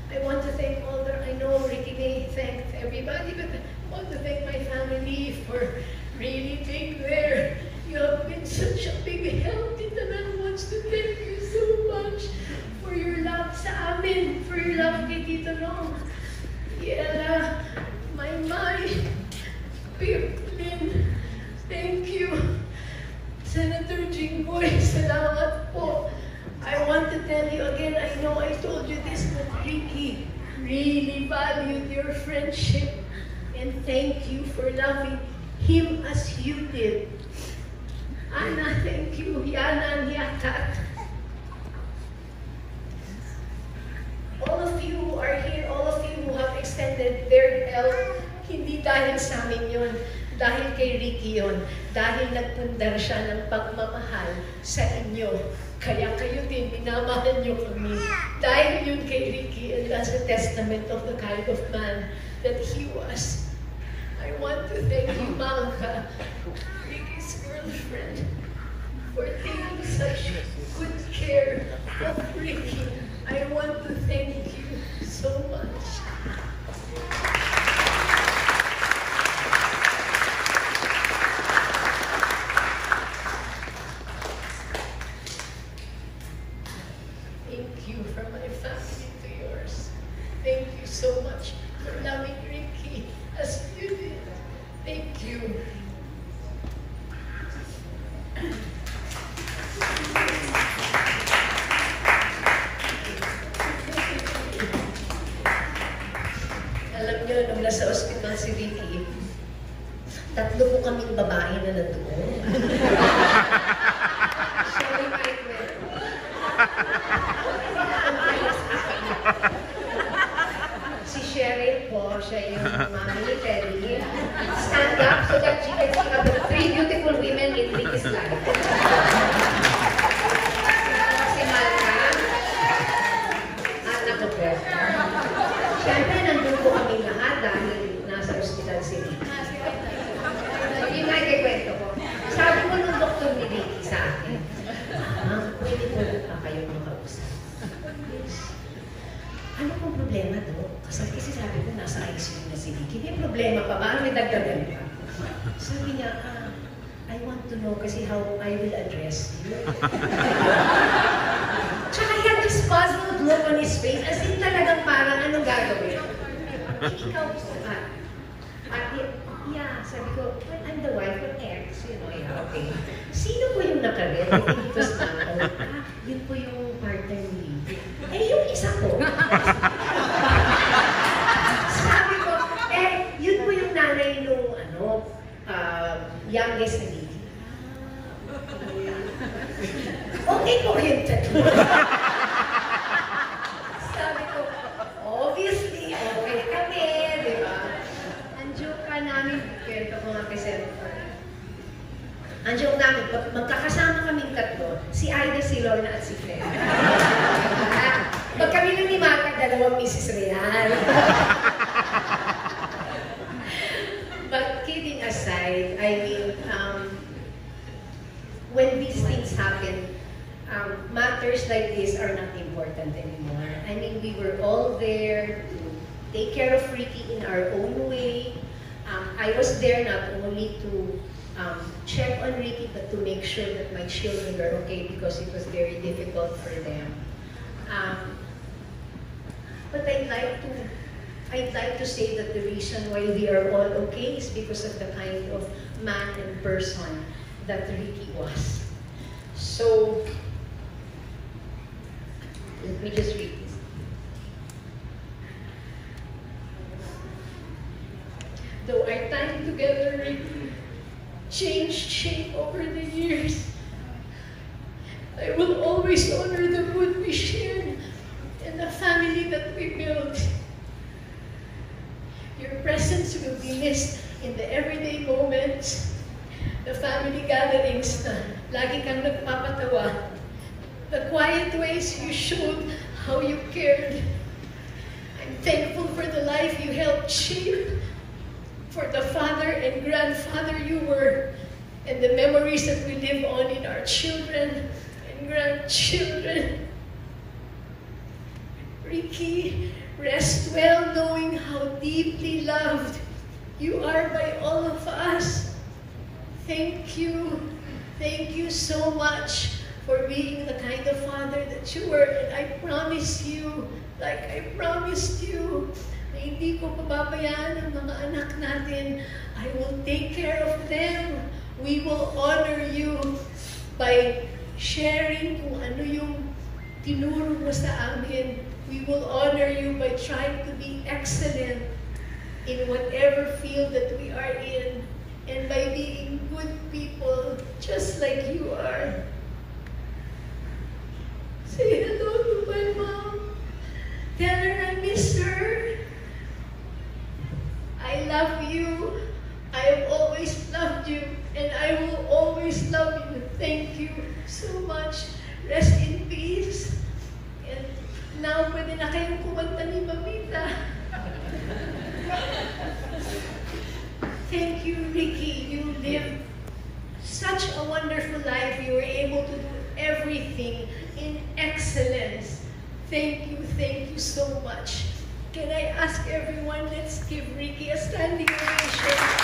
I want to thank all the, I know Ricky may thank everybody, but I want to thank my family for really being there. You have been such a big help. Tita Nan wants to thank you so much for your love sa amin, for your love kay Tita Nong. Yella, my Piplin, thank you. Senator Jingboy, salamat po. I want to tell you again, I know I told you this, but Ricky really valued your friendship. And thank you for loving him as you did. Ana, thank you. Yana, Niyatat. All of you who are here, all of you who have extended their help, hindi dahil sa amin yun, dahil kay Ricky yun, dahil nagpundar siya ng pagmamahal sa inyo. Kaya kayo din, minamahal niyo kami. Dahil yun kay Ricky, and that's a testament of the kind of man that he was. I want to thank you, Malka, Ricky's girlfriend, for taking such good care of Ricky. I want to thank you so much. Thank you from my family to yours. Thank you so much for loving Ricky as you did. Thank you. Alam niyo, nung nasa ospital si Ricky, 3 po kaming babae na nandoon. Sharing my kwento. Si Cheryl po, siya yung mami ni Terry. Stand up so that she can see the 3 beautiful women in Ricky's life. Si Malka, at ako po. Siyempre, nandun po kami lahat dahil nasa ospital si Ricky. Yung nga kwento ko. Sabi mo nung doktor ni Ricky sa akin, pwede po na kayong makausap. Ano pong problema doon? Kasi sabi ko, nasa ICU na si Ricky. May problema pa ba? May dagdagan pa? Sabi niya, I want to know kasi how I will address you. Tsaka he had this puzzled look on his face, as in talagang parang anong gagawin. Ikaw po, yeah, sabi ko, well, I'm the wife of X, you know, yeah, okay. Sino po yung nakaret? It was Malcolm. Yun po yung partner ni Ricky. Yung isa po. Sabi ko, yun po yung nanay nung, youngest ni Ricky. Okay po yung tatlo. Sabi ko, obviously, okay kami, di ba? Ang joke ka namin, kwento ko nga kay Senator. Ang joke namin, magkakasama kaming 3, si Aida, si Lorna, at si Fred. Pag kami ni Mata, 2 Mrs. Real. But kidding aside, I mean, when these things happen, matters like this are not important anymore. I mean, we were all there to take care of Ricky in our own way. I was there not only to check on Ricky, but to make sure that my children were okay because it was very difficult for them. But I'd like to say that the reason why we are all okay is because of the kind of man and person that Ricky was. So, let me just read this. Though our time together, Ricky changed shape over the years, I will always honor the good we shared and the family that we built. Your presence will be missed in the everyday moments, the family gatherings na lagi kang nagpapatawa, the quiet ways you showed how you cared. I'm thankful for the life you helped shape, for the father and grandfather you were, and the memories that we live on in our children and grandchildren. Ricky, rest well knowing how deeply loved you are by all of us. Thank you. Thank you so much for being the kind of father that you were. And I promise you, like I promised you, na hindi ko pababayaan ang mga anak natin. I will take care of them. We will honor you by sharing kung ano yung tinuro mo sa amin. We will honor you by trying to be excellent in whatever field that we are in, and by being good people, just like you are. Say hello to my mom. Tell her I miss her. I love you. I have always loved you, and I will always love you. Thank you so much. Rest in peace. And now, pwede na kayong kumanta ni Mamita. Thank you, Ricky. You lived such a wonderful life. You were able to do everything in excellence. Thank you so much. Can I ask everyone, let's give Ricky a standing ovation.